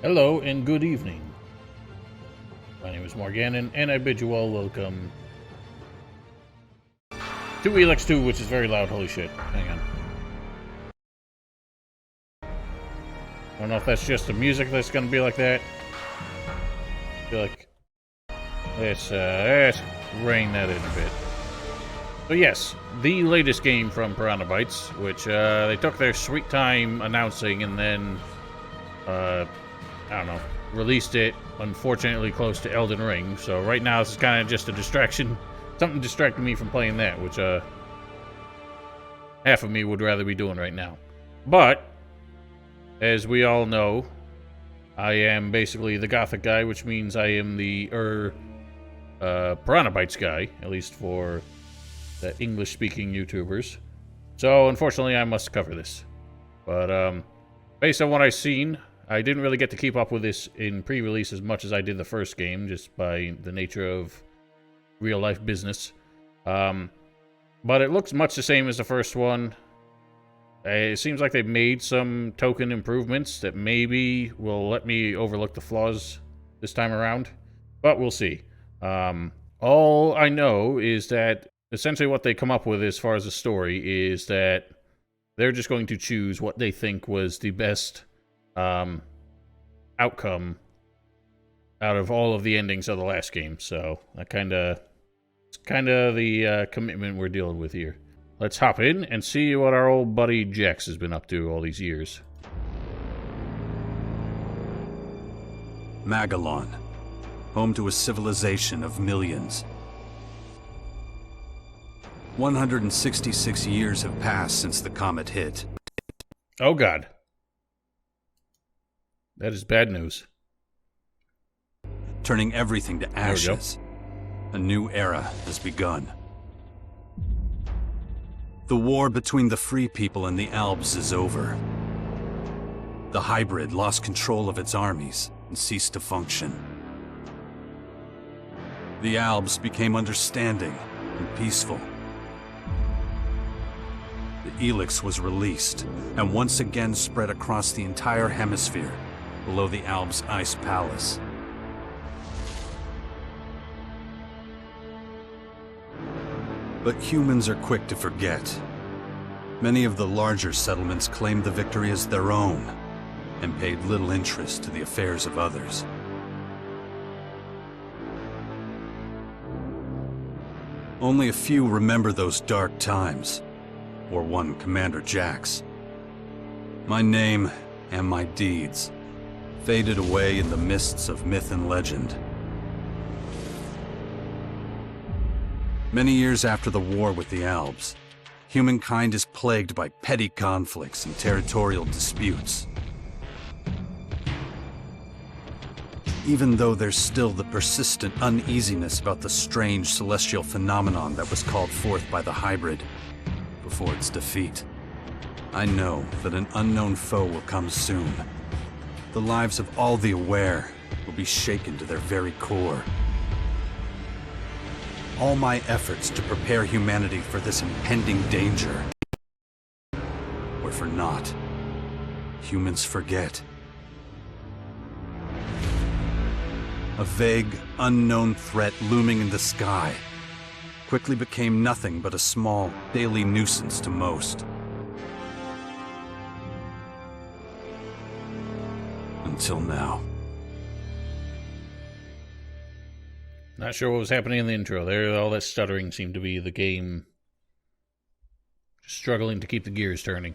Hello and good evening. My name is Morganon, and I bid you all welcome to ELEX II, which is very loud. Holy shit. Hang on. I don't know if that's just the music that's gonna be like that. I feel like let's rein that in a bit. So yes, the latest game from Piranha Bytes, which they took their sweet time announcing and then I don't know, released it, unfortunately, close to Elden Ring. So right now, this is kind of just a distraction. Something distracting me from playing that, which half of me would rather be doing right now. But, as we all know, I am basically the Gothic guy, which means I am the Piranha Bytes guy, at least for the English-speaking YouTubers. So, unfortunately, I must cover this. But, based on what I've seen, I didn't really get to keep up with this in pre-release as much as I did the first game, just by the nature of real-life business. But it looks much the same as the first one. It seems like they've made some token improvements that maybe will let me overlook the flaws this time around, but we'll see. All I know is that essentially what they come up with as far as the story is that they're just going to choose what they think was the best outcome out of all of the endings of the last game. So that it's kind of the commitment we're dealing with here. Let's hop in and see what our old buddy Jax has been up to all these years. Magalon, home to a civilization of millions. 166 years have passed since the comet hit. Oh god. That is bad news. Turning everything to ashes. A new era has begun. The war between the free people and the Albs is over. The hybrid lost control of its armies and ceased to function. The Albs became understanding and peaceful. The ELEX was released and once again spread across the entire hemisphere below the Albs' ice palace. But humans are quick to forget. Many of the larger settlements claimed the victory as their own and paid little interest to the affairs of others. Only a few remember those dark times, or one Commander Jax. My name and my deeds faded away in the mists of myth and legend. Many years after the war with the Albs, humankind is plagued by petty conflicts and territorial disputes. Even though there's still the persistent uneasiness about the strange celestial phenomenon that was called forth by the hybrid before its defeat, I know that an unknown foe will come soon. The lives of all the aware will be shaken to their very core. All my efforts to prepare humanity for this impending danger were for naught. Humans forget. A vague, unknown threat looming in the sky quickly became nothing but a small, daily nuisance to most. Until now. Not sure what was happening in the intro there. All that stuttering seemed to be the game struggling to keep the gears turning.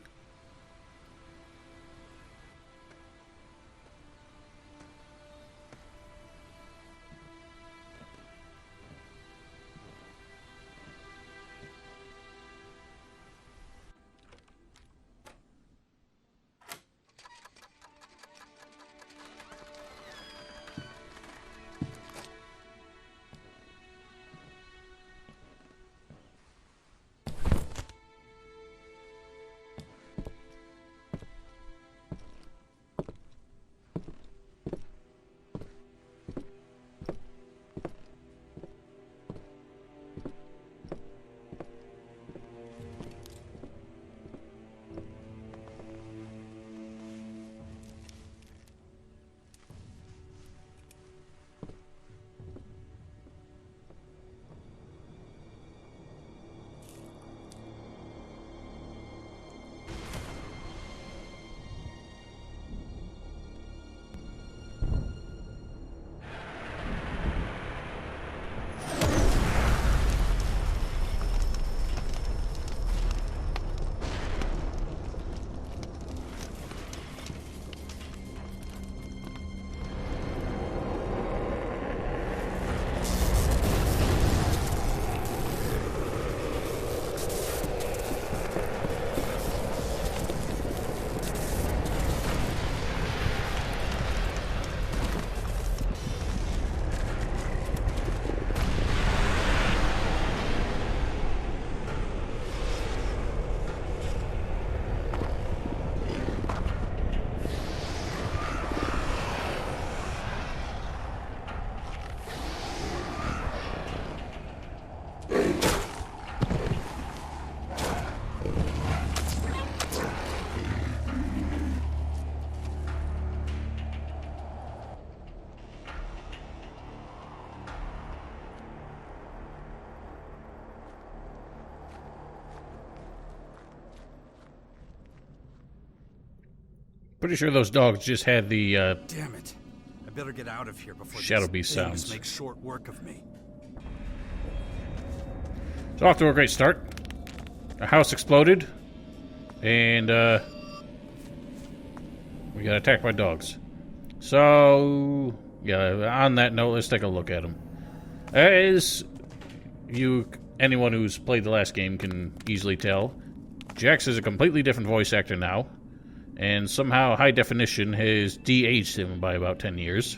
Pretty sure those dogs just had the Damn it. I better get out of here before Shadow these Beast things sounds. make short work of me. So off to a great start. A house exploded, and we got attacked by dogs. So, yeah, on that note, let's take a look at them. As anyone who's played the last game can easily tell, Jax is a completely different voice actor now, and somehow high definition has de-aged him by about 10 years.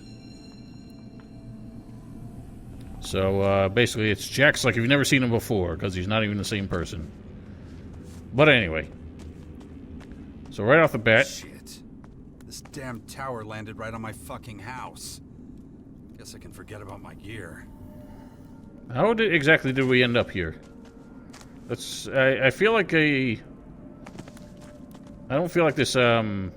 So, basically, it's Jax like you've never seen him before, because he's not even the same person. But anyway. So right off the bat... Shit. This damn tower landed right on my fucking house. Guess I can forget about my gear. How exactly did we end up here? That's... I feel like I don't feel like this, it's gonna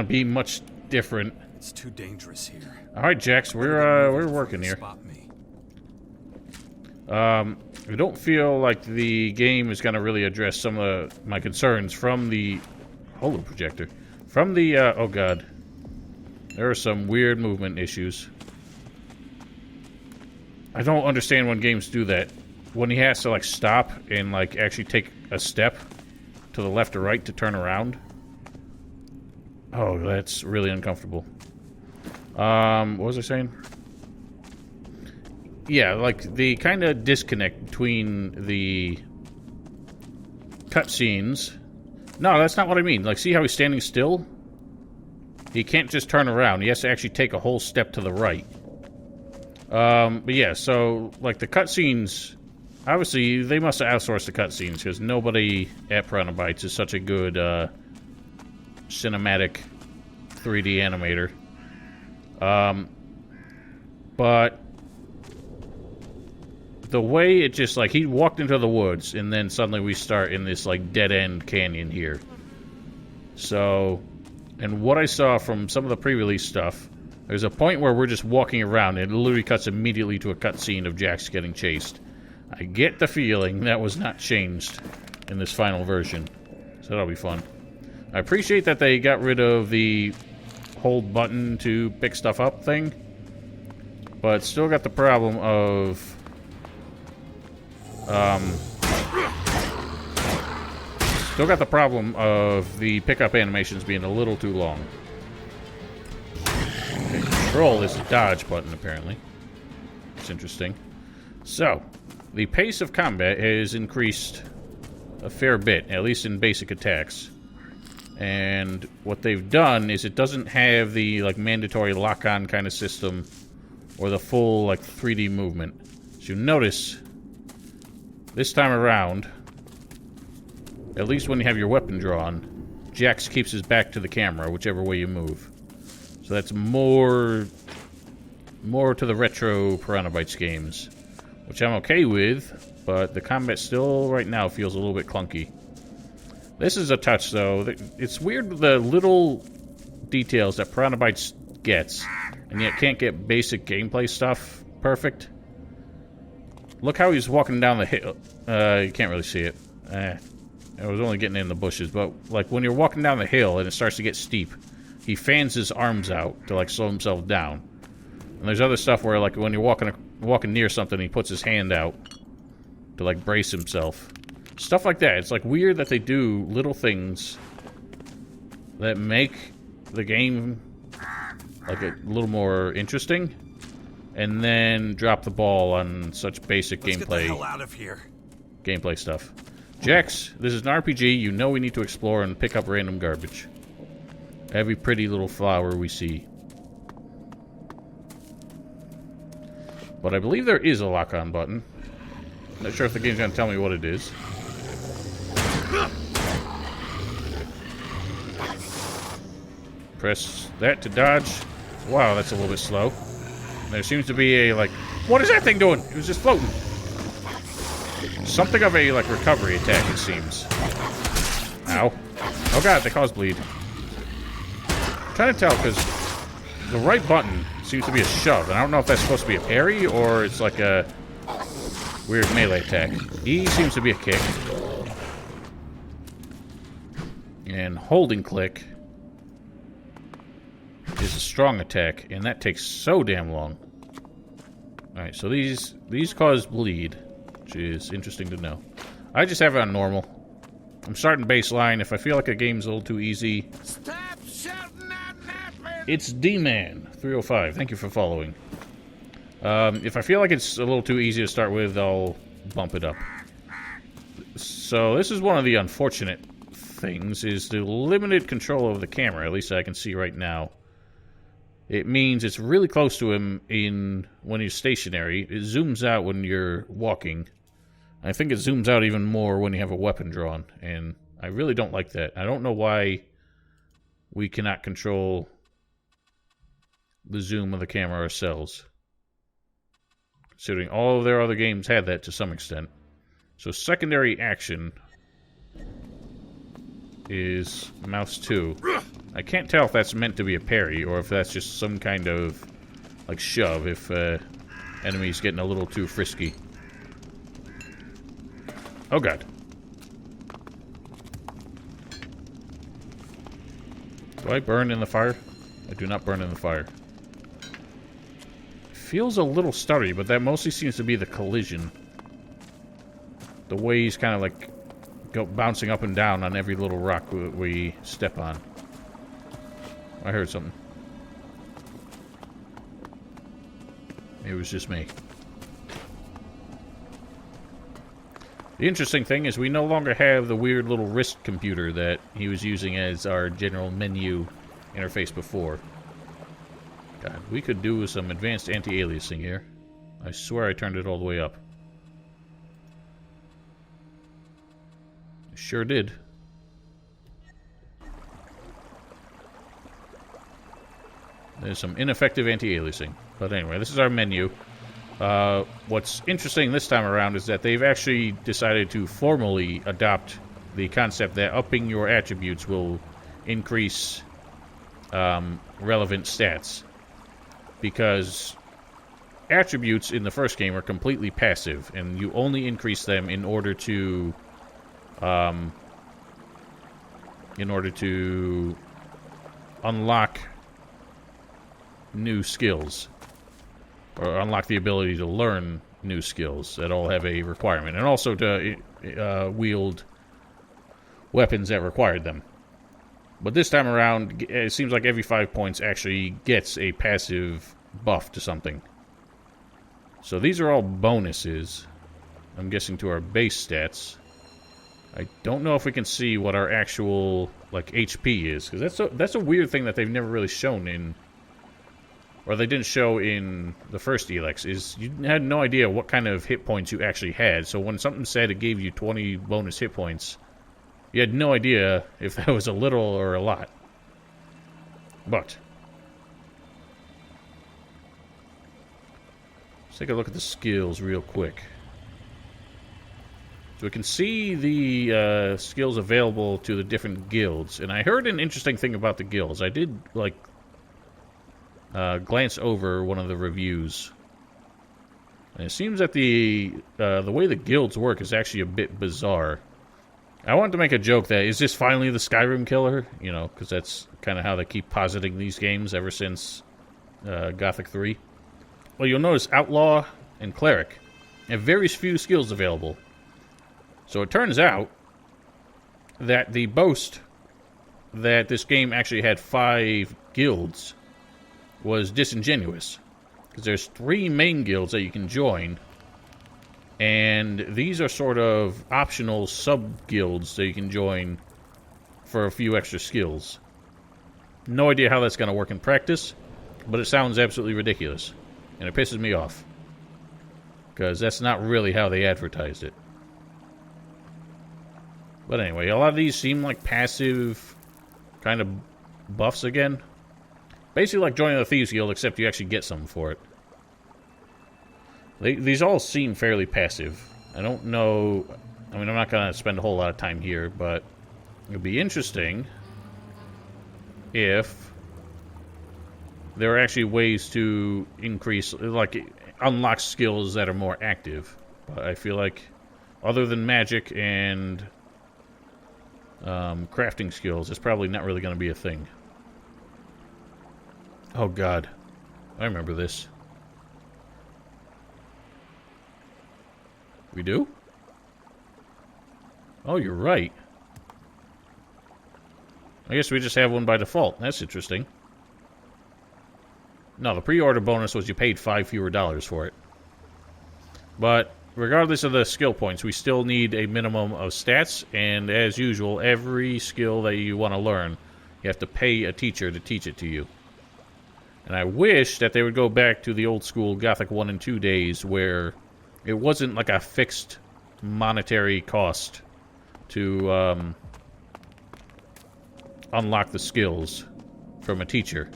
be much different. It's too dangerous here. Alright, Jax, we're working here. Spot me. I don't feel like the game is gonna really address some of my concerns from the holo projector. From the, oh god. There are some weird movement issues. I don't understand when games do that. When he has to, like, stop and, like, actually take a step to the left or right to turn around. Oh, that's really uncomfortable. What was I saying? Yeah, like, the kind of disconnect between the cutscenes. No, that's not what I mean. Like, see how he's standing still? He can't just turn around. He has to actually take a whole step to the right. But yeah, so, like, the cutscenes... Obviously, they must have outsourced the cutscenes, because nobody at Piranha Bytes is such a good, cinematic 3D animator. But... the way it just, like, he walked into the woods, and then suddenly we start in this, like, dead-end canyon here. So, and what I saw from some of the pre-release stuff, there's a point where we're just walking around, and it literally cuts immediately to a cutscene of Jax getting chased. I get the feeling that was not changed in this final version. So that'll be fun. I appreciate that they got rid of the hold button to pick stuff up thing, but still got the problem of... still got the problem of the pickup animations being a little too long. Okay, control is the dodge button, apparently. It's interesting. So, the pace of combat has increased a fair bit, at least in basic attacks. And what they've done is it doesn't have the, like, mandatory lock-on kind of system or the full, like, 3D movement. So you notice... this time around, at least when you have your weapon drawn, Jax keeps his back to the camera, whichever way you move. So that's more to the retro Piranha Bytes games, which I'm okay with, but the combat still, right now, feels a little bit clunky. This is a touch, though. It's weird the little details that Piranha Bytes gets, and yet can't get basic gameplay stuff perfect. Look how he's walking down the hill. You can't really see it. I was only getting in the bushes, but like when you're walking down the hill and it starts to get steep, he fans his arms out to like slow himself down. And there's other stuff where like when you're walking near something, he puts his hand out to like brace himself. Stuff like that. It's like weird that they do little things that make the game like a little more interesting. And then drop the ball on such basic Let's gameplay. Get the hell out of here. Gameplay stuff. Jax, this is an RPG. You know we need to explore and pick up random garbage. Every pretty little flower we see. But I believe there is a lock-on button. Not sure if the game's gonna tell me what it is. Press that to dodge. Wow, that's a little bit slow. There seems to be a, like... what is that thing doing? It was just floating. Something of a, like, recovery attack, it seems. Ow. Oh god, they cause bleed. I'm trying to tell, because the right button seems to be a shove. And I don't know if that's supposed to be a parry, or it's like a weird melee attack. E seems to be a kick. And holding click a strong attack, and that takes so damn long. Alright, so these cause bleed, which is interesting to know. I just have it on normal. I'm starting baseline. If I feel like a game's a little too easy... Stop shouting at nothing! It's D-Man 305. Thank you for following. If I feel like it's a little too easy to start with, I'll bump it up. So this is one of the unfortunate things, is the limited control of the camera, at least I can see right now. It means it's really close to him when he's stationary. It zooms out when you're walking. I think it zooms out even more when you have a weapon drawn, and I really don't like that. I don't know why we cannot control the zoom of the camera ourselves, considering all of their other games had that to some extent. So secondary action is mouse 2. I can't tell if that's meant to be a parry or if that's just some kind of like shove if enemy's getting a little too frisky. Oh god. Do I burn in the fire? I do not burn in the fire. It feels a little stuttery, but that mostly seems to be the collision. The way he's kind of like bouncing up and down on every little rock we step on. I heard something. It was just me. The interesting thing is we no longer have the weird little wrist computer that he was using as our general menu interface before. God, we could do with some advanced anti-aliasing here. I swear I turned it all the way up. Sure did. There's some ineffective anti-aliasing. But anyway, this is our menu. What's interesting this time around is that they've actually decided to formally adopt the concept that upping your attributes will increase relevant stats. Because attributes in the first game are completely passive, and you only increase them in order to unlock new skills, or unlock the ability to learn new skills that all have a requirement, and also to wield weapons that required them. But this time around, it seems like every 5 points actually gets a passive buff to something. So these are all bonuses, I'm guessing, to our base stats. I don't know if we can see what our actual, like, HP is, because that's a weird thing that they've never really shown in, or they didn't show in the first ELEX, is you had no idea what kind of hit points you actually had. So when something said it gave you 20 bonus hit points, you had no idea if that was a little or a lot. But let's take a look at the skills real quick. So we can see the skills available to the different guilds. And I heard an interesting thing about the guilds. I did, like, glance over one of the reviews. And it seems that the way the guilds work is actually a bit bizarre. I wanted to make a joke that, is this finally the Skyrim killer? You know, because that's kind of how they keep positing these games ever since Gothic 3. Well, you'll notice Outlaw and Cleric have very few skills available. So it turns out that the boast that this game actually had 5 guilds was disingenuous. Because there's 3 main guilds that you can join, and these are sort of optional sub-guilds that you can join for a few extra skills. No idea how that's going to work in practice, but it sounds absolutely ridiculous. And it pisses me off. Because that's not really how they advertised it. But anyway, a lot of these seem like passive kind of buffs again. Basically like joining the Thieves Guild, except you actually get something for it. These all seem fairly passive. I don't know... I mean, I'm not going to spend a whole lot of time here, but it would be interesting if there are actually ways to increase, like, unlock skills that are more active. But I feel like, other than magic and crafting skills, it's probably not really going to be a thing. Oh, God. I remember this. We do? Oh, you're right. I guess we just have one by default. That's interesting. No, the pre-order bonus was you paid $5 fewer for it. But regardless of the skill points, we still need a minimum of stats, and as usual, every skill that you want to learn, you have to pay a teacher to teach it to you. And I wish that they would go back to the old school Gothic 1 and 2 days where it wasn't like a fixed monetary cost to unlock the skills from a teacher.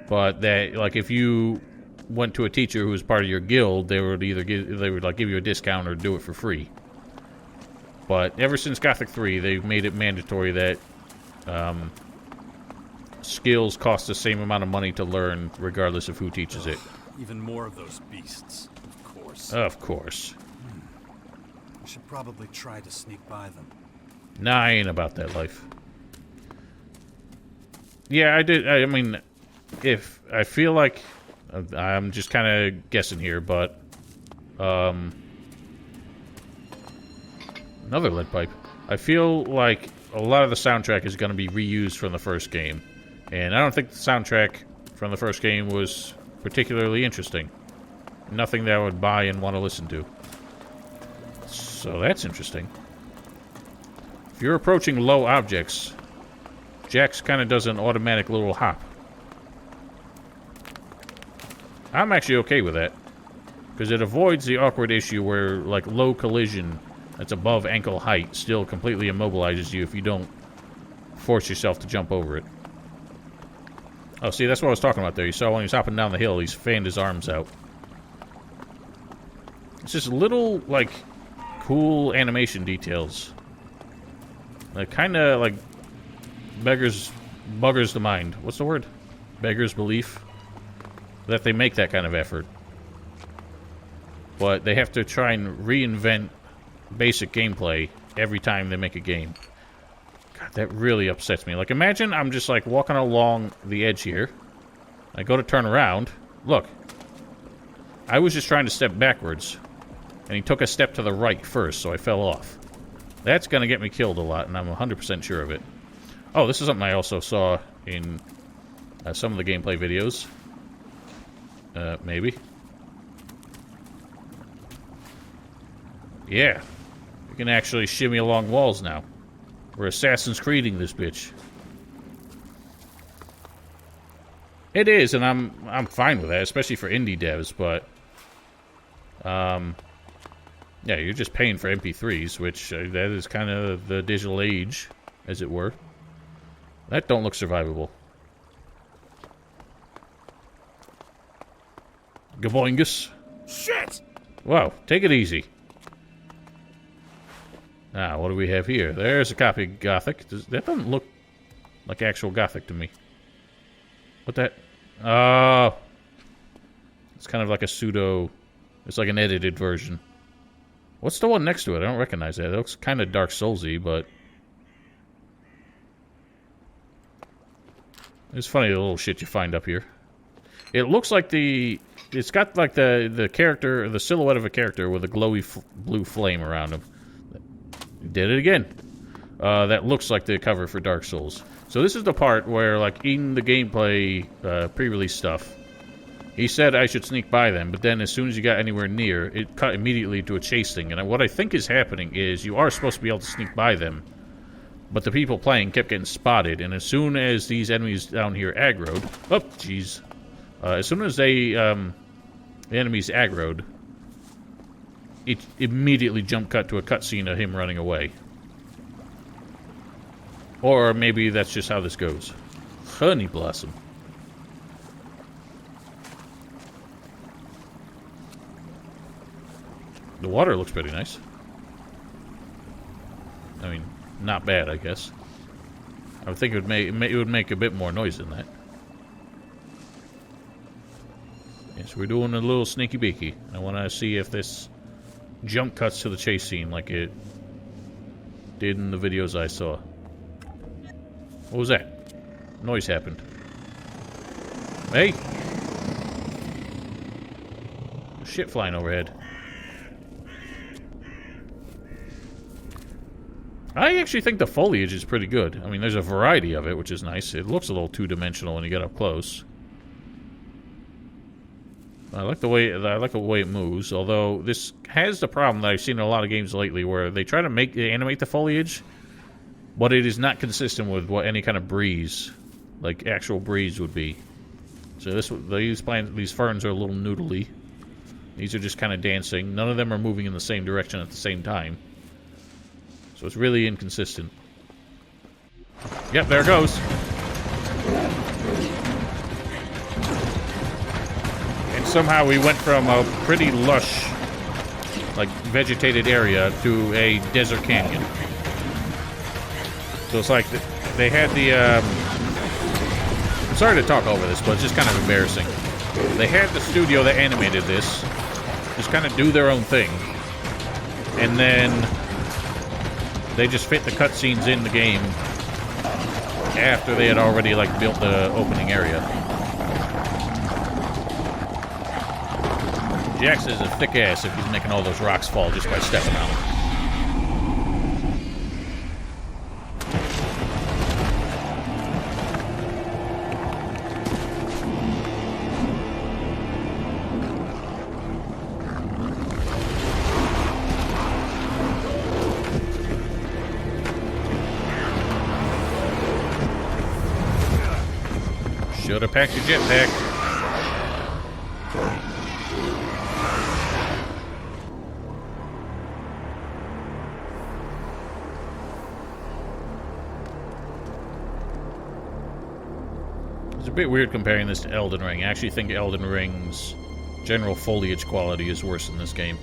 But that, like, if you went to a teacher who was part of your guild, they would either give you a discount or do it for free. But ever since Gothic 3, they've made it mandatory that skills cost the same amount of money to learn, regardless of who teaches it. Even more of those beasts, of course. Of course. I should probably try to sneak by them. Nah, I ain't about that life. Yeah, I mean, if I feel like I'm just kind of guessing here, but another lead pipe. I feel like a lot of the soundtrack is going to be reused from the first game, and I don't think the soundtrack from the first game was particularly interesting. Nothing that I would buy and want to listen to. So that's interesting. If you're approaching low objects, Jax kind of does an automatic little hop. I'm actually okay with that, because it avoids the awkward issue where, like, low collision that's above ankle height still completely immobilizes you if you don't force yourself to jump over it. Oh, see, that's what I was talking about there. You saw when he was hopping down the hill, he's fanned his arms out. It's just little, like, cool animation details. That kind of, like, buggers the mind. What's the word? Beggars belief. That they make that kind of effort. But they have to try and reinvent basic gameplay every time they make a game. God, that really upsets me. Like, imagine I'm just, like, walking along the edge here. I go to turn around. Look. I was just trying to step backwards. And he took a step to the right first, so I fell off. That's going to get me killed a lot, and I'm 100% sure of it. Oh, this is something I also saw in some of the gameplay videos. Maybe. Yeah. We can actually shimmy along walls now. We're Assassin's Creeding this bitch. It is, and I'm fine with that, especially for indie devs, but yeah, you're just paying for MP3s, which that is kind of the digital age, as it were. That don't look survivable. Gaboingus. Shit! Wow, take it easy. Now, what do we have here? There's a copy of Gothic. That doesn't look like actual Gothic to me. What that? Oh. It's kind of like a pseudo... It's like an edited version. What's the one next to it? I don't recognize that. It looks kind of Dark Souls-y, but... It's funny, the little shit you find up here. It looks like the... It's got like the character, the silhouette of a character with a glowy blue flame around him. Did it again. That looks like the cover for Dark Souls. So this is the part where, like, in the gameplay pre-release stuff, he said I should sneak by them, but then as soon as you got anywhere near, it cut immediately to a chase thing. And what I think is happening is you are supposed to be able to sneak by them, but the people playing kept getting spotted, and as soon as these enemies down here aggroed... Oh, jeez. As soon as they, the enemies aggroed, it immediately jump cut to a cutscene of him running away. Or maybe that's just how this goes. Honey Blossom. The water looks pretty nice. I mean, not bad, I guess. I would think it would make a bit more noise than that. Yes, we're doing a little sneaky beaky. I want to see if this jump cuts to the chase scene like it did in the videos I saw. What was that? noise happened? Hey! There's shit flying overhead. I actually think the foliage is pretty good. I mean, there's a variety of it, which is nice. It looks a little two-dimensional when you get up close. I like the way it moves, although this has the problem that I've seen in a lot of games lately where they try to animate the foliage, but it is not consistent with what any kind of breeze, like actual breeze, would be. So these ferns are a little noodly. These are just kind of dancing. None of them are moving in the same direction at the same time. So it's really inconsistent. Yep, there it goes. And somehow we went from a pretty lush, like, vegetated area to a desert canyon. So it's like they had the, I'm sorry to talk over this, but it's just kind of embarrassing. They had the studio that animated this just kind of do their own thing. And then they just fit the cutscenes in the game after they had already, like, built the opening area. Jax is a thick ass if he's making all those rocks fall just by stepping on them. Should have packed your jetpack. It's a bit weird comparing this to Elden Ring. I actually think Elden Ring's general foliage quality is worse in this game.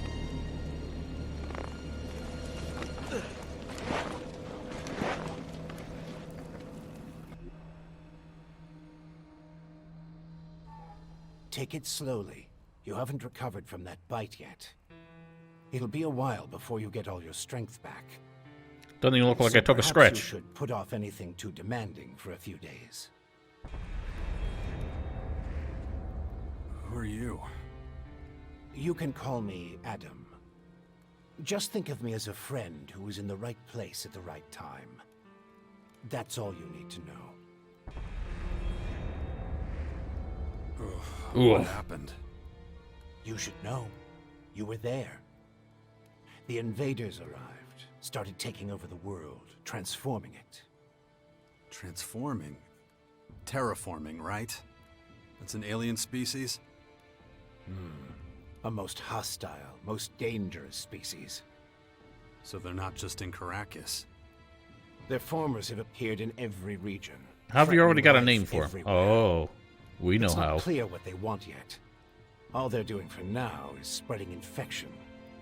Take it slowly. You haven't recovered from that bite yet. It'll be a while before you get all your strength back. Doesn't even look like I took a Perhaps scratch. You should put off anything too demanding for a few days. Who are you? You can call me Adam. Just think of me as a friend who was in the right place at the right time. That's all you need to know. What happened? You should know. You were there. The invaders arrived, started taking over the world, transforming it. Transforming? Terraforming, right? That's an alien species? A most hostile, most dangerous species. So they're not just in Caracas. Their formers have appeared in every region. How have you already got a threatening name life for him? everywhere. Oh, we know It's how. not clear what they want yet. All they're doing for now is spreading infection,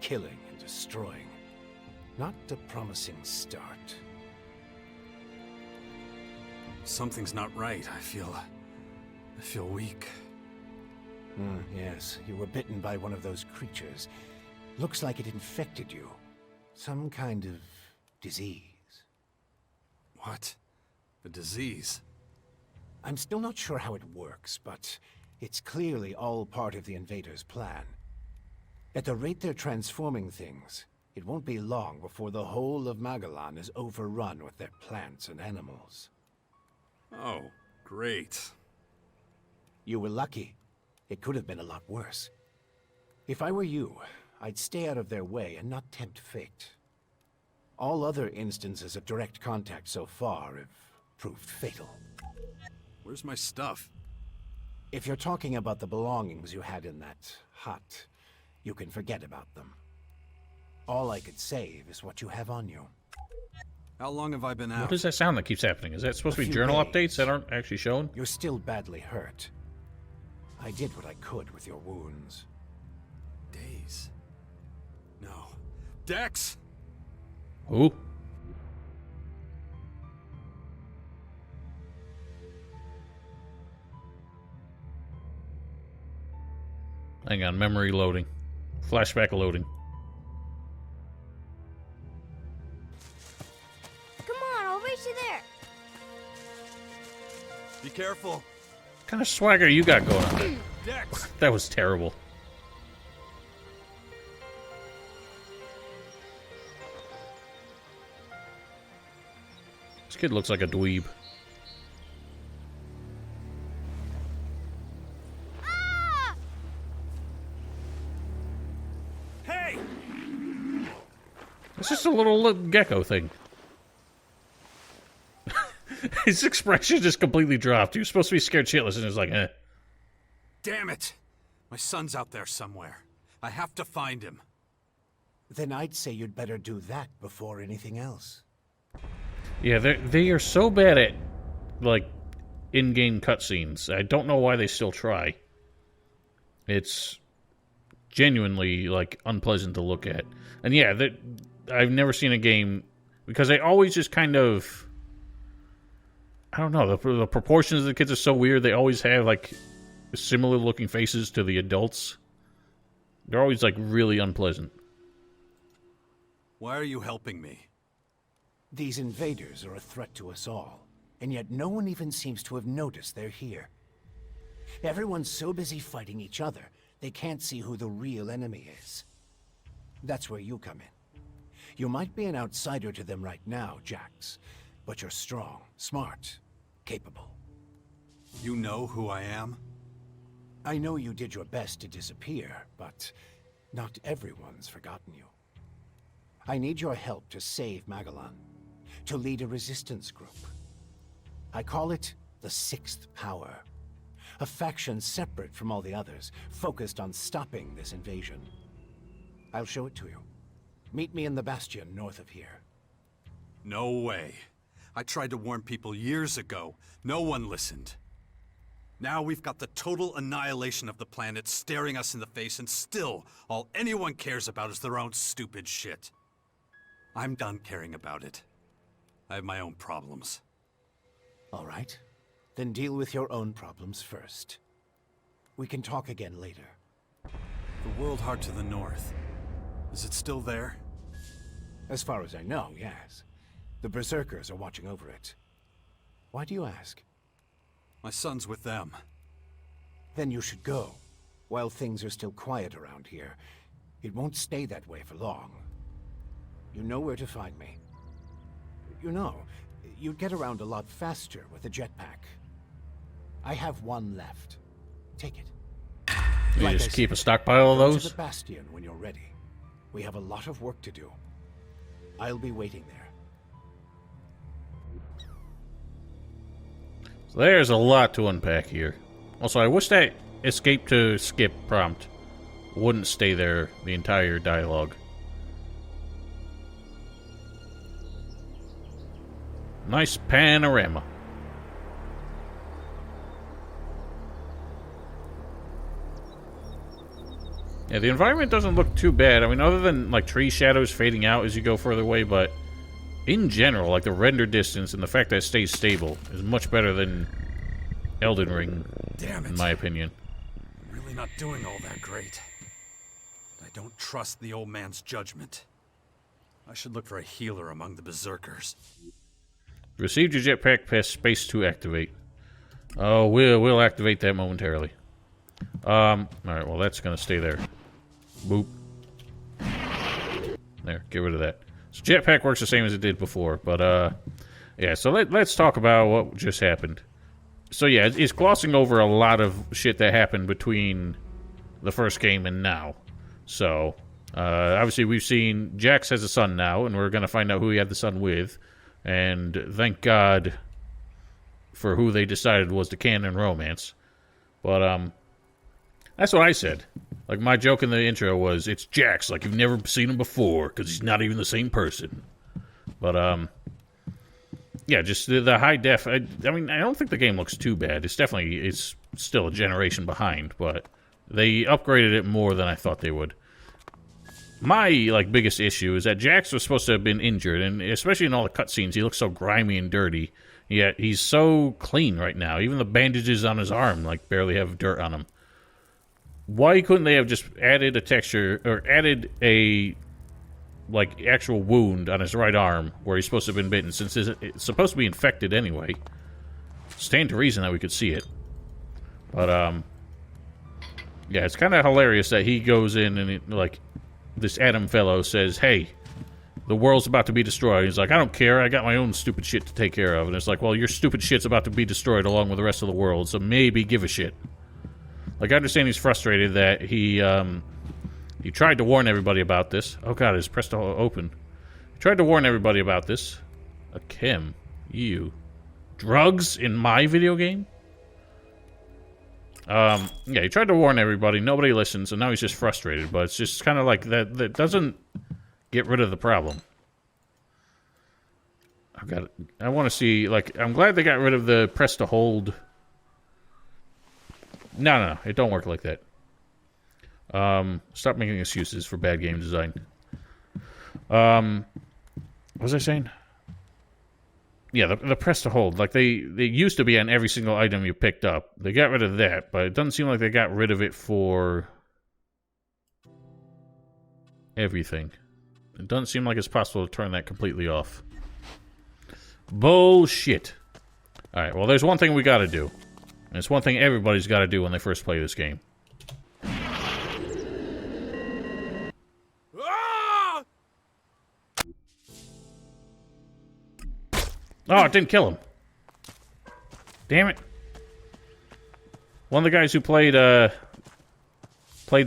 killing and destroying. Not a promising start. Something's not right. I feel weak. Yes, you were bitten by one of those creatures. Looks like it infected you. Some kind of disease. What? The disease? I'm still not sure how it works, but it's clearly all part of the invaders' plan. At the rate they're transforming things, it won't be long before the whole of Magellan is overrun with their plants and animals. Oh, great. You were lucky. It could have been a lot worse. If I were you, I'd stay out of their way and not tempt fate. All other instances of direct contact so far have proved fatal. Where's my stuff? If you're talking about the belongings you had in that hut, you can forget about them. All I could save is what you have on you. How long have I been out? What does that sound that keeps happening? Is that supposed to A be few journal days. updates that aren't actually shown? You're still badly hurt. I did what I could with your wounds. Days. No. Dex! Who? Hang on, memory loading. Flashback loading. Come on, I'll race you there. Be careful. What kind of swagger you got going on there? Dex! That was terrible. This kid looks like a dweeb. Hey! It's just a little gecko thing. His expression just completely dropped. He was supposed to be scared shitless, and he was like, eh. Damn it! My son's out there somewhere. I have to find him. Then I'd say you'd better do that before anything else. Yeah, they are so bad at, like, in-game cutscenes. I don't know why they still try. It's genuinely, like, unpleasant to look at. And yeah, I've never seen a game... Because they always just kind of... I don't know, the proportions of the kids are so weird. They always have, like, similar-looking faces to the adults. They're always, like, really unpleasant. Why are you helping me? These invaders are a threat to us all, and yet no one even seems to have noticed they're here. Everyone's so busy fighting each other, they can't see who the real enemy is. That's where you come in. You might be an outsider to them right now, Jax, but you're strong, smart, capable. You know who I am? I know you did your best to disappear, but not everyone's forgotten you. I need your help to save Magellan, to lead a resistance group. I call it the Sixth Power, a faction separate from all the others, focused on stopping this invasion. I'll show it to you. Meet me in the Bastion north of here. No way. I tried to warn people years ago. No one listened. Now we've got the total annihilation of the planet staring us in the face, and still, all anyone cares about is their own stupid shit. I'm done caring about it. I have my own problems. All right. Then deal with your own problems first. We can talk again later. The World Heart to the north. Is it still there? As far as I know, yes. The Berserkers are watching over it. Why do you ask? My son's with them. Then you should go, while things are still quiet around here. It won't stay that way for long. You know where to find me. You know, you'd get around a lot faster with a jetpack. I have one left. Take it. You Like just I keep a said, stockpile of go to those? the Bastion when you're ready. We have a lot of work to do. I'll be waiting there. So there's a lot to unpack here. Also, I wish that escape to skip prompt wouldn't stay there the entire dialogue. Nice panorama. Yeah, the environment doesn't look too bad. I mean, other than, like, tree shadows fading out as you go further away, but in general, like, the render distance and the fact that it stays stable is much better than Elden Ring, Damn it. in my opinion. I'm really not doing all that great. I don't trust the old man's judgment. I should look for a healer among the Berserkers. Received your jetpack past space to activate. Oh, we'll activate that momentarily. Alright, well, that's gonna stay there. Boop. There, get rid of that. So jetpack works the same as it did before, but, yeah, so let's talk about what just happened. So, yeah, it's glossing over a lot of shit that happened between the first game and now. So, obviously we've seen Jax has a son now, and we're gonna find out who he had the son with. And thank God for who they decided was the canon romance. But, that's what I said. Like, my joke in the intro was, it's Jax, like you've never seen him before, because he's not even the same person. But, yeah, just the high def. I mean, I don't think the game looks too bad. It's still a generation behind, but they upgraded it more than I thought they would. My, like, biggest issue is that Jax was supposed to have been injured, and especially in all the cutscenes, he looks so grimy and dirty. Yet he's so clean right now. Even the bandages on his arm, like, barely have dirt on them. Why couldn't they have just added a texture, or added a, like, actual wound on his right arm where he's supposed to have been bitten, since it's supposed to be infected anyway? stand to reason that we could see it. But, yeah, it's kind of hilarious that he goes in and, like, this Adam fellow says, hey, the world's about to be destroyed. He's like, I don't care. I got my own stupid shit to take care of. And it's like, well, your stupid shit's about to be destroyed along with the rest of the world, so maybe give a shit. Like, I understand he's frustrated that he tried to warn everybody about this. Oh, God, it's pressed to open. He tried to warn everybody about this. A chem. You. Drugs in my video game? Yeah, he tried to warn everybody. Nobody listens, and now he's just frustrated. But it's just kind of like that doesn't get rid of the problem. I want to see, like, I'm glad they got rid of the press to hold. No, it don't work like that. Stop making excuses for bad game design. What was I saying? Yeah, the press to hold. Like, they used to be on every single item you picked up. They got rid of that, but it doesn't seem like they got rid of it for everything. It doesn't seem like it's possible to turn that completely off. Bullshit. Alright, well, there's one thing we gotta do. And it's one thing everybody's gotta do when they first play this game. Oh, it didn't kill him. Damn it. One of the guys who played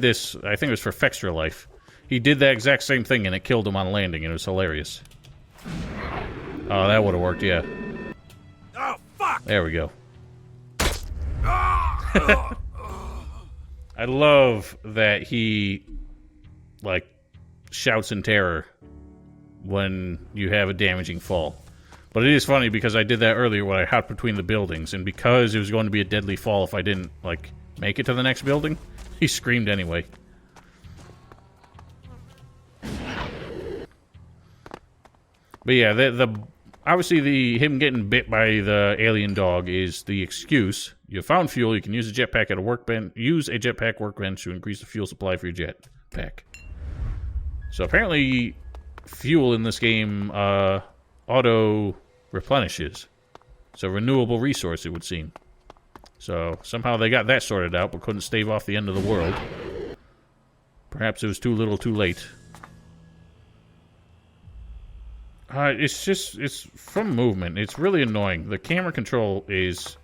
this, I think it was for Fextra Life. He did that exact same thing and it killed him on landing, and it was hilarious. Oh, that would have worked, yeah. Oh, fuck! There we go. I love that he, like, shouts in terror when you have a damaging fall. But it is funny because I did that earlier when I hopped between the buildings, and because it was going to be a deadly fall if I didn't, like, make it to the next building, he screamed anyway. But yeah, obviously him getting bit by the alien dog is the excuse. You found fuel, you can use a jetpack at a workbench. Use a jetpack workbench to increase the fuel supply for your jetpack. So apparently, fuel in this game auto replenishes. It's a renewable resource, it would seem. So somehow they got that sorted out, but couldn't stave off the end of the world. Perhaps it was too little, too late. It's from movement. It's really annoying. The camera control is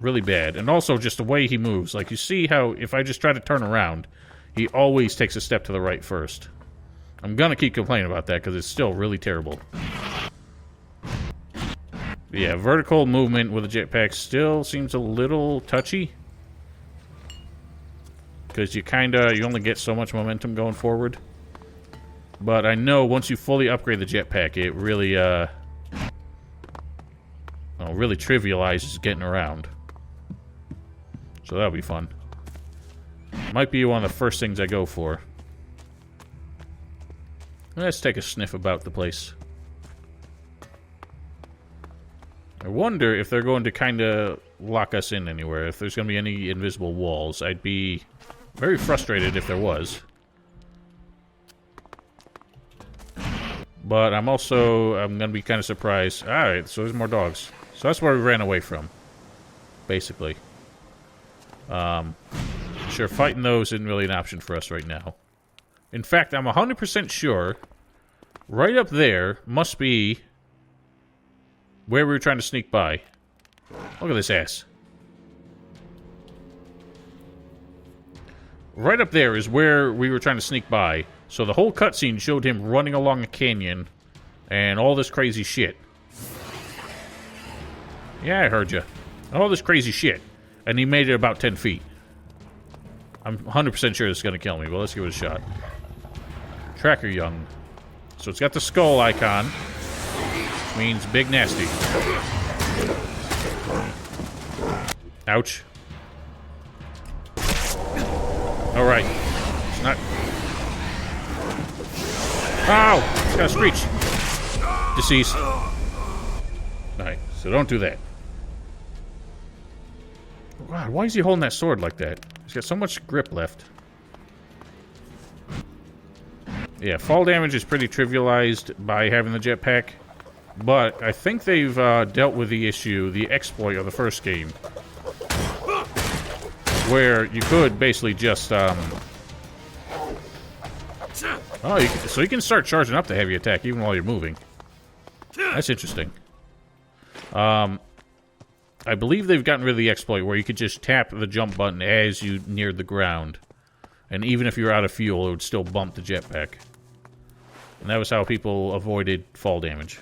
really bad. And also just the way he moves. Like, you see how if I just try to turn around, he always takes a step to the right first. I'm gonna keep complaining about that because it's still really terrible. But yeah, vertical movement with a jetpack still seems a little touchy. Because you only get so much momentum going forward. But I know once you fully upgrade the jetpack, it really, really trivializes getting around. So that'll be fun. Might be one of the first things I go for. Let's take a sniff about the place. I wonder if they're going to kind of lock us in anywhere. If there's going to be any invisible walls. I'd be very frustrated if there was. But I'm going to be kind of surprised. Alright, so there's more dogs. So that's where we ran away from. Basically. Sure, fighting those isn't really an option for us right now. In fact, I'm 100% sure right up there must be where we were trying to sneak by. Look at this ass. Right up there is where we were trying to sneak by. So the whole cutscene showed him running along a canyon and all this crazy shit. Yeah, I heard you. All this crazy shit. And he made it about 10 feet. I'm 100% sure this is going to kill me, but let's give it a shot. Tracker Young. So it's got the skull icon, which means big nasty. Ouch. Alright. It's not... Ow! It's got a screech. Deceased. Alright, so don't do that. God, why is he holding that sword like that? He's got so much grip left. Yeah, fall damage is pretty trivialized by having the jetpack. But I think they've dealt with the issue, the exploit of the first game, where you could basically just, so you can start charging up the heavy attack even while you're moving. That's interesting. I believe they've gotten rid of the exploit where you could just tap the jump button as you neared the ground. And even if you're out of fuel, it would still bump the jetpack. And that was how people avoided fall damage.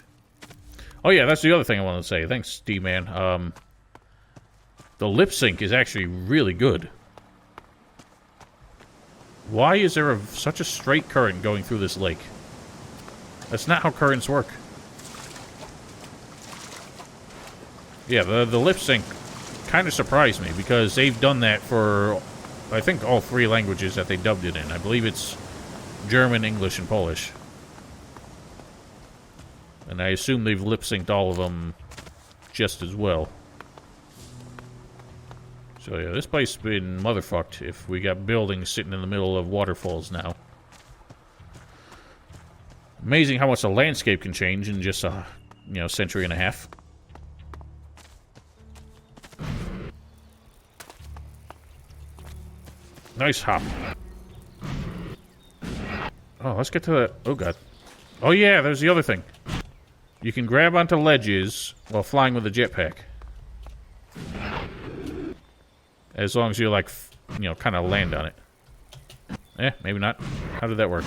Oh yeah, that's the other thing I wanted to say. Thanks, D-Man. The lip sync is actually really good. Why is there such a straight current going through this lake? That's not how currents work. Yeah, the lip sync kind of surprised me because they've done that for, I think, all 3 languages that they dubbed it in. I believe it's German, English, and Polish. And I assume they've lip synced all of them just as well. So yeah, this place has been motherfucked if we got buildings sitting in the middle of waterfalls now. Amazing how much the landscape can change in just a, century and a half. Nice hop. Oh, let's get to the... Oh, God. Oh, yeah, there's the other thing. You can grab onto ledges while flying with a jetpack. As long as you, like, kind of land on it. Maybe not. How did that work?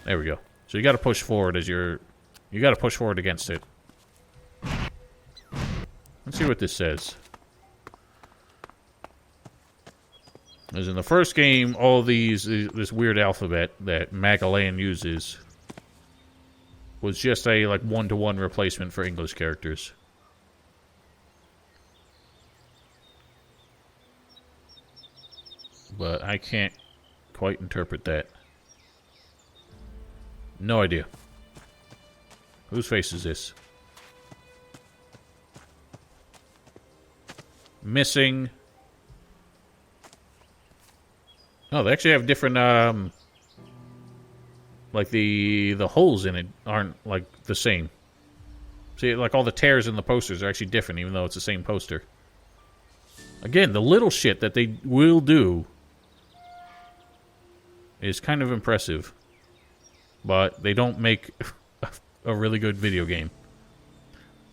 There we go. So you gotta push forward as you're... You gotta push forward against it. Let's see what this says. As in the first game, all this weird alphabet that Magalan uses was just a, like, one-to-one replacement for English characters. But I can't quite interpret that. No idea. Whose face is this? Missing. Oh, they actually have different, like the holes in it aren't, like, the same. See, like, all the tears in the posters are actually different, even though it's the same poster. Again, the little shit that they will do is kind of impressive. But they don't make a really good video game.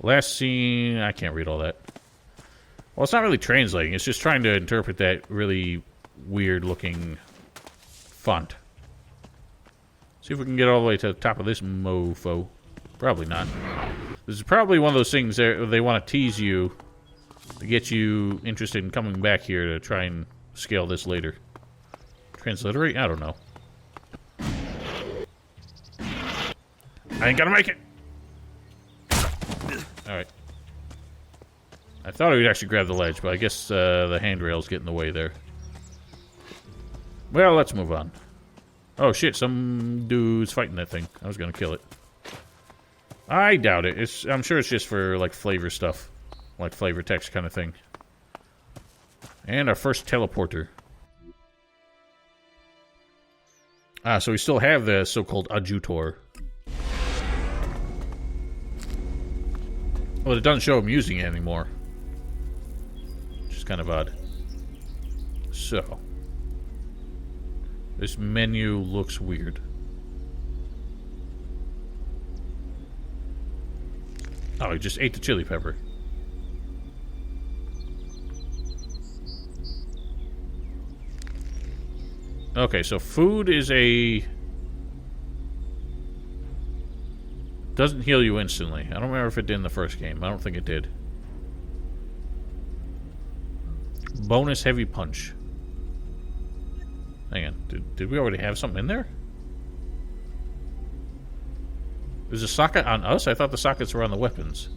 Last scene... I can't read all that. Well, it's not really translating. It's just trying to interpret that really weird-looking font. See if we can get all the way to the top of this mofo. Probably not. This is probably one of those things that they want to tease you to get you interested in coming back here to try and scale this later. Transliterate? I don't know. I ain't gonna make it! Alright. I thought I would actually grab the ledge, but I guess the handrails get in the way there. Well, let's move on. Oh shit, some dude's fighting that thing. I was gonna kill it. I doubt it. I'm sure it's just for, like, flavor stuff. Like flavor text kind of thing. And our first teleporter. Ah, so we still have the so-called adjutor. Well, it doesn't show him using it anymore. Which is kind of odd. So. This menu looks weird. Oh, he just ate the chili pepper. Okay, so food is a... Doesn't heal you instantly. I don't remember if it did in the first game. I don't think it did. Bonus heavy punch. Hang on. Did we already have something in there? Is the socket on us? I thought the sockets were on the weapons.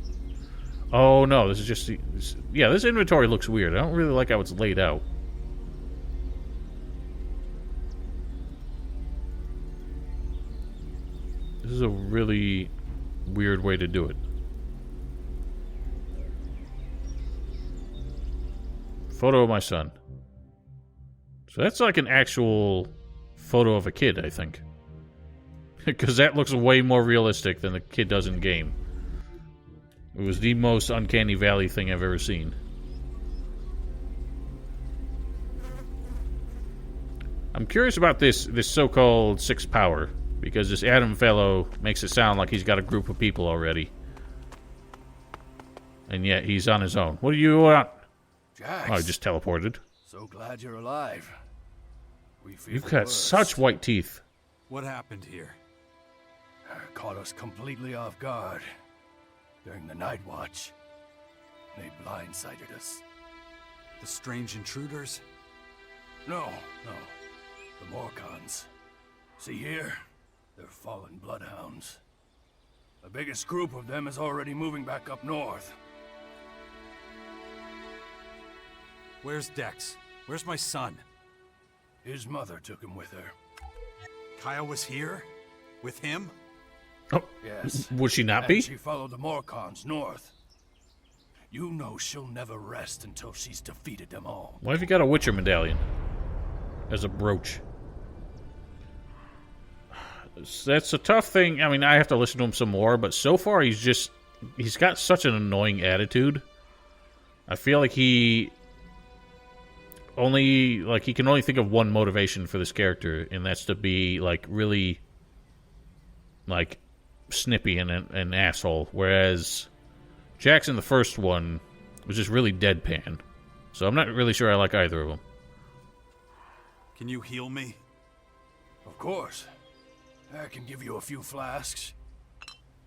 Oh, no. This is just the... Yeah, this inventory looks weird. I don't really like how it's laid out. This is a really weird way to do it. Photo of my son. So that's like an actual photo of a kid, I think. Because that looks way more realistic than the kid does in game. It was the most uncanny valley thing I've ever seen. I'm curious about this so-called sixth power, because this Adam fellow makes it sound like he's got a group of people already. And yet he's on his own. What do you want? Jax, Oh, he just teleported. so glad you're alive. We fear You've the got worst. such white teeth. What happened here? Caught us completely off guard during the night watch. They blindsided us. The strange intruders? No. The Morcons. See here? They're fallen bloodhounds. The biggest group of them is already moving back up north. Where's Dex? Where's my son? His mother took him with her. Kaya was here? With him? Oh, Yes. would she not And be? she followed the Morcons north. You know she'll never rest until she's defeated them all. Why have you got a Witcher medallion? As a brooch. That's a tough thing. I mean, I have to listen to him some more, but so far he's got such an annoying attitude. I feel like he can only think of one motivation for this character, and that's to be, like, really, like, snippy and an asshole, whereas Jackson, the first one, was just really deadpan. So I'm not really sure I like either of them. Can you heal me? Of course. I can give you a few flasks.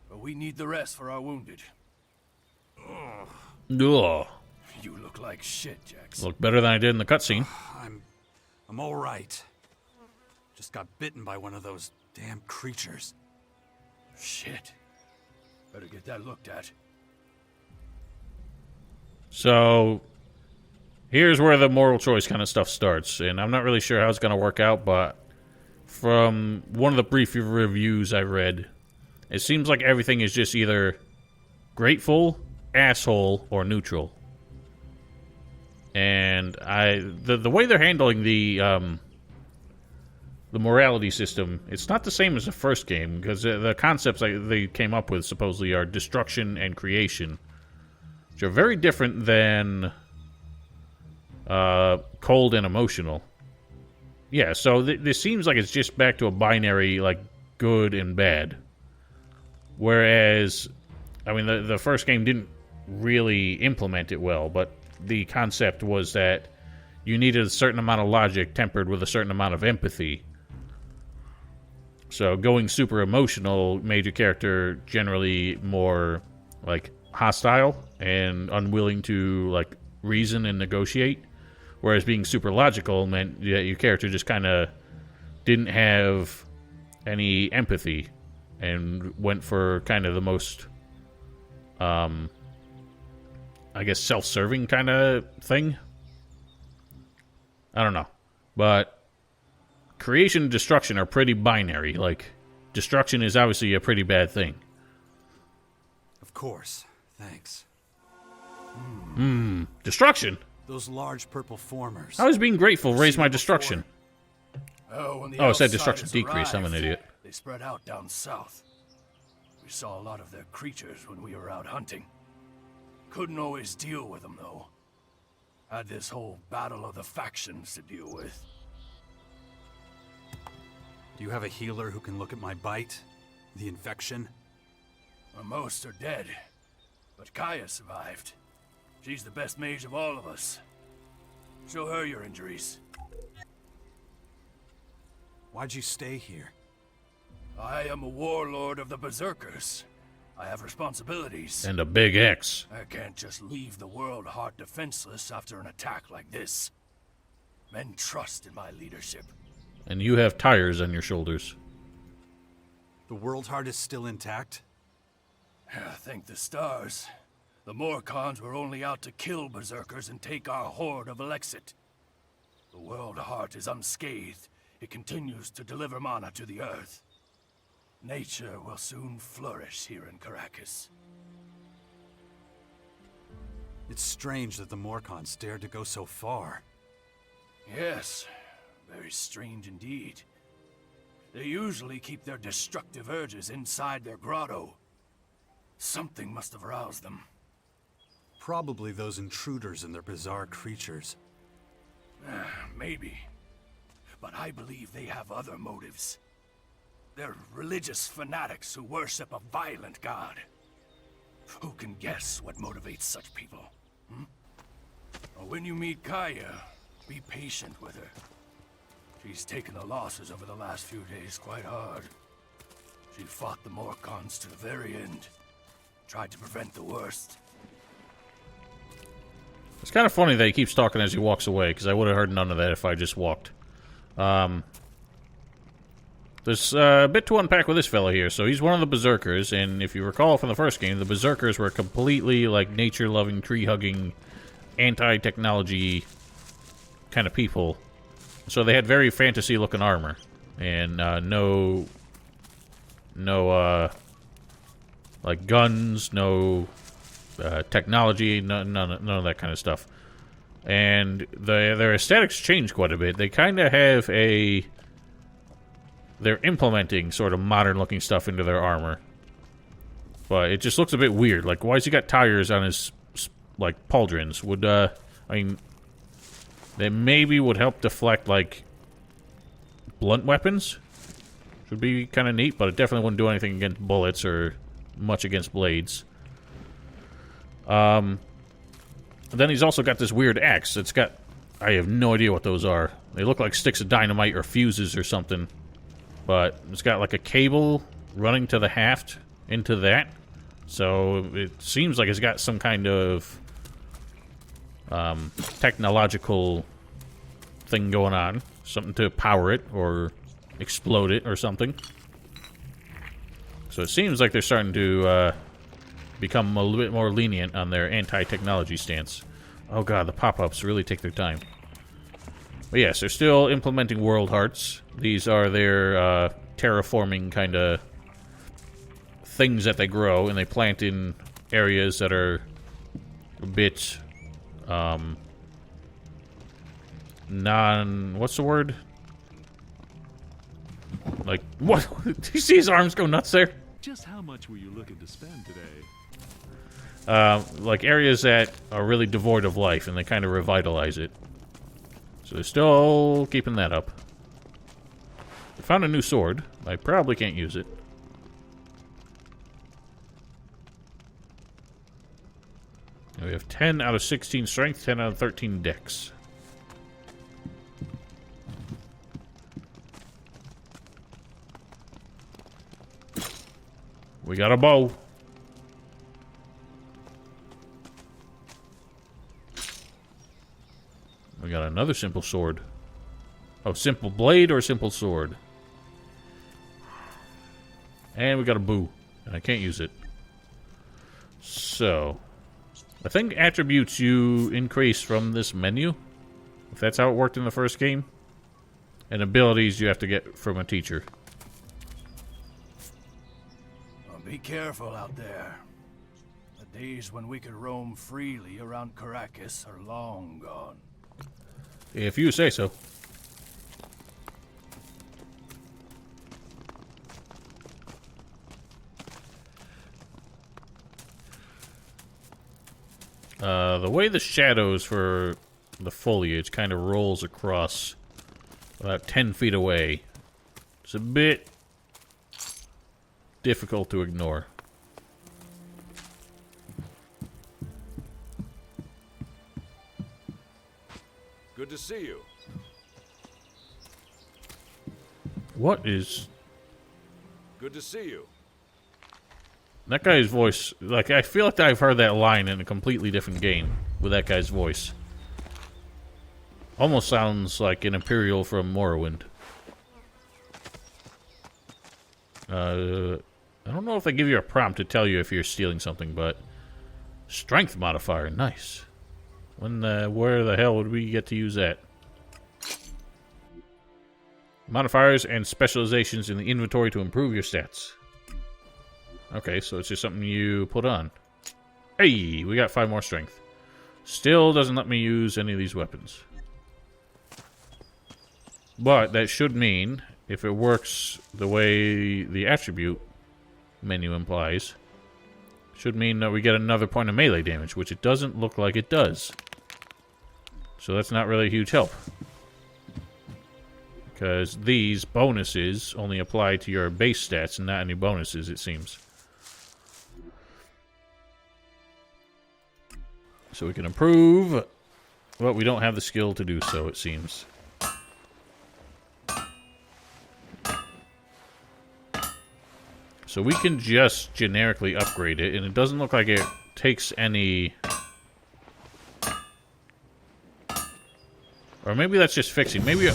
But we need the rest for our wounded. Ugh. You look like shit, Jax. Look better than I did in the cutscene. I'm all right. Just got bitten by one of those damn creatures. Shit. Better get that looked at. So, here's where the moral choice kind of stuff starts, and I'm not really sure how it's going to work out, but from one of the brief reviews I read, it seems like everything is just either grateful, asshole, or neutral. And the way they're handling the morality system, it's not the same as the first game, because the concepts they came up with supposedly are destruction and creation, which are very different than cold and emotional. Yeah, so this seems like it's just back to a binary, like, good and bad. Whereas, I mean, the first game didn't really implement it well, but the concept was that you needed a certain amount of logic tempered with a certain amount of empathy. So going super emotional made your character generally more, like, hostile and unwilling to, like, reason and negotiate. Whereas being super logical meant that your character just kind of didn't have any empathy and went for kind of the most, I guess, self-serving kind of thing. I don't know. But creation and destruction are pretty binary. Like, destruction is obviously a pretty bad thing. Of course. Thanks. Destruction? Those large purple formers. How does being grateful raise my destruction? When the Oh, it said destruction outsiders decrease. I'm an arrived, idiot. They spread out down south. We saw a lot of their creatures when we were out hunting. Couldn't always deal with them, though. Had this whole battle of the factions to deal with. Do you have a healer who can look at my bite? The infection? Most are dead, but Kaya survived. She's the best mage of all of us. Show her your injuries. Why'd you stay here? I am a warlord of the Berserkers. I have responsibilities. And a big X. I can't just leave the world heart defenseless after an attack like this. Men trust in my leadership. And you have tires on your shoulders. The world heart is still intact? Thank the stars. The Morcons were only out to kill Berserkers and take our horde of ELEX II. The world heart is unscathed. It continues to deliver mana to the earth. Nature will soon flourish here in Caracas. It's strange that the Morcons dared to go so far. Yes, very strange indeed. They usually keep their destructive urges inside their grotto. Something must have roused them. Probably those intruders and their bizarre creatures. Maybe. But I believe they have other motives. They're religious fanatics who worship a violent god. Who can guess what motivates such people? Well, when you meet Kaya, be patient with her. She's taken the losses over the last few days quite hard. She fought the Morcons to the very end. Tried to prevent the worst. It's kind of funny that he keeps talking as he walks away, because I would have heard none of that if I just walked. There's a bit to unpack with this fella here. So he's one of the Berserkers, and if you recall from the first game, the Berserkers were completely, like, nature-loving, tree-hugging, anti-technology kind of people. So they had very fantasy-looking armor, and no, like, guns, no technology, none of that kind of stuff. And their aesthetics change quite a bit. They kind of have a... They're implementing sort of modern-looking stuff into their armor. But it just looks a bit weird. Like, why's he got tires on his, like, pauldrons? Would, I mean... They maybe would help deflect, like, blunt weapons. Should be kind of neat, but it definitely wouldn't do anything against bullets or much against blades. Then he's also got this weird axe. It's got... I have no idea what those are. They look like sticks of dynamite or fuses or something. But it's got like a cable running to the haft into that. So it seems like it's got some kind of technological thing going on. Something to power it or explode it or something. So it seems like they're starting to become a little bit more lenient on their anti-technology stance. Oh god, the pop-ups really take their time. But yes, they're still implementing world hearts. These are their terraforming kind of things that they grow, and they plant in areas that are a bit what's the word? Like, what? Do you see his arms go nuts there? Just how much were you looking to spend today? Like areas that are really devoid of life, and they kind of revitalize it. So they're still keeping that up. I found a new sword. I probably can't use it. And we have 10 out of 16 strength, 10 out of 13 dex. We got a bow. We got another simple sword. Oh, simple blade or simple sword? And we got a boo. And I can't use it. So, I think attributes you increase from this menu. If that's how it worked in the first game. And abilities you have to get from a teacher. Well, be careful out there. The days when we could roam freely around Caracas are long gone. If you say so. The way the shadows for the foliage kind of rolls across about 10 feet away, it's a bit difficult to ignore. Good to see you. What is... Good to see you. That guy's voice, like, I feel like I've heard that line in a completely different game with that guy's voice. Almost sounds like an Imperial from Morrowind. I don't know if they give you a prompt to tell you if you're stealing something, but... Strength modifier, nice. Where the hell would we get to use that? Modifiers and specializations in the inventory to improve your stats. Okay, so it's just something you put on. Hey, we got 5 more strength. Still doesn't let me use any of these weapons. But that should mean if it works the way the attribute menu implies, should mean that we get another point of melee damage, which it doesn't look like it does. So that's not really a huge help. Because these bonuses only apply to your base stats and not any bonuses, it seems. So we can improve, but we don't have the skill to do so, it seems. So we can just generically upgrade it, and it doesn't look like it takes any... Or maybe that's just fixing. Maybe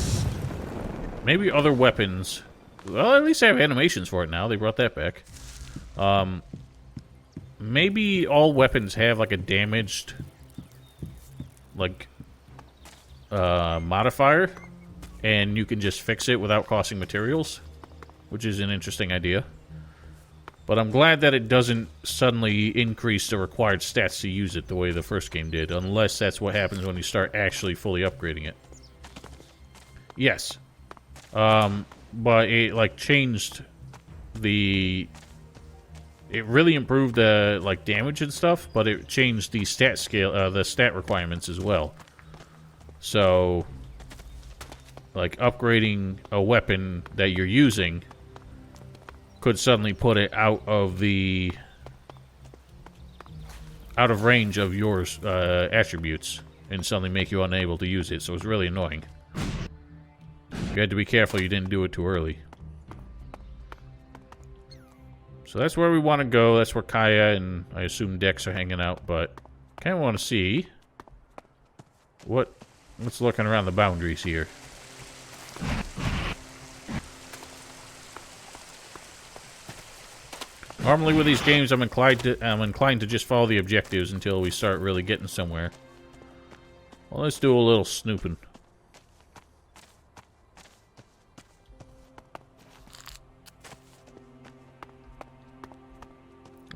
other weapons... Well, at least I have animations for it now. They brought that back. Maybe all weapons have, like, a damaged... like... modifier. And you can just fix it without costing materials. Which is an interesting idea. But I'm glad that it doesn't suddenly increase the required stats to use it the way the first game did. Unless that's what happens when you start actually fully upgrading it. Yes. But it, like, changed the... It really improved the, like, damage and stuff, but it changed the stat scale, the stat requirements as well. So, like, upgrading a weapon that you're using could suddenly put it out of range of your attributes and suddenly make you unable to use it. So it's really annoying. You had to be careful you didn't do it too early. So that's where we want to go. That's where Kaya and I assume Dex are hanging out, but kind of want to see what's looking around the boundaries here. Normally with these games, I'm inclined to just follow the objectives until we start really getting somewhere. Well, let's do a little snooping.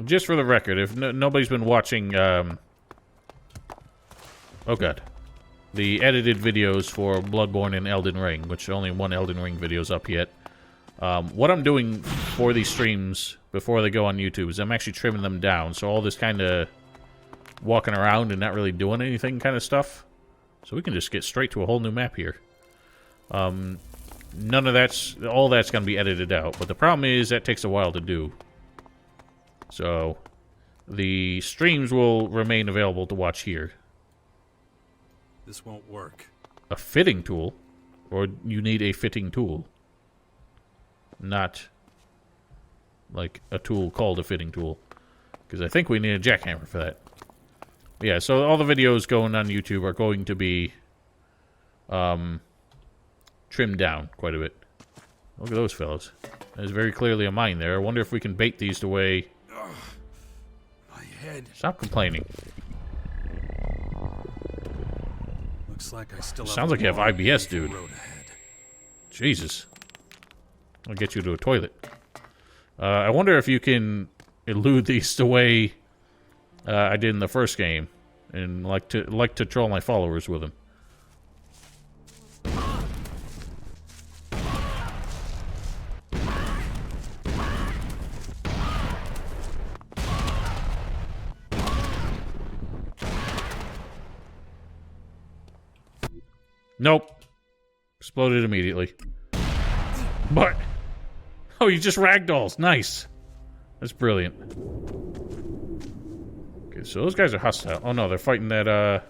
Just for the record, if nobody's been watching, oh god, the edited videos for Bloodborne and Elden Ring, which only one Elden Ring video's up yet. What I'm doing for these streams before they go on YouTube is I'm actually trimming them down. So all this kind of walking around and not really doing anything kind of stuff. So we can just get straight to a whole new map here. All that's going to be edited out. But the problem is that takes a while to do. So the streams will remain available to watch here. This won't work. A fitting tool? Or you need a fitting tool? Not like a tool called a fitting tool. Because I think we need a jackhammer for that. Yeah, so all the videos going on YouTube are going to be trimmed down quite a bit. Look at those fellas. There's very clearly a mine there. I wonder if we can bait these away. My head. Stop complaining. Looks like I still Sounds like you have IBS, dude. Road ahead. Jesus. I'll get you to a toilet. I wonder if you can elude these the way I did in the first game, and like to troll my followers with them. Nope. Exploded immediately. But... Oh, you just ragdolls. Nice. That's brilliant. Okay, so those guys are hostile. Oh no, they're fighting that,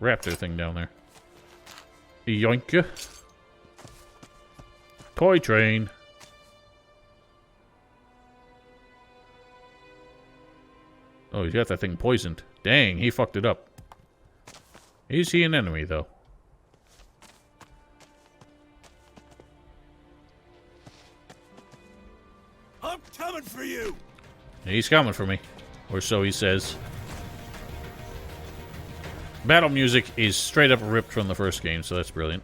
raptor thing down there. Yoink. Toy train. Oh, he's got that thing poisoned. Dang, he fucked it up. Is he an enemy, though? I'm coming for you! He's coming for me. Or so he says. Battle music is straight up ripped from the first game, so that's brilliant.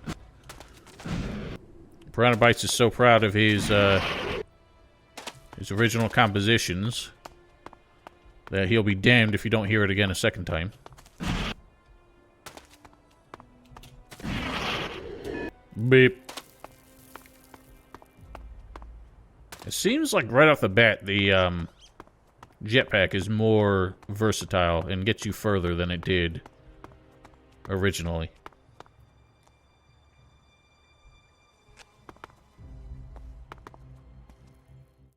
Piranha Bytes is so proud of his original compositions that he'll be damned if you don't hear it again a second time. Beep. It seems like right off the bat, the jetpack is more versatile and gets you further than it did originally.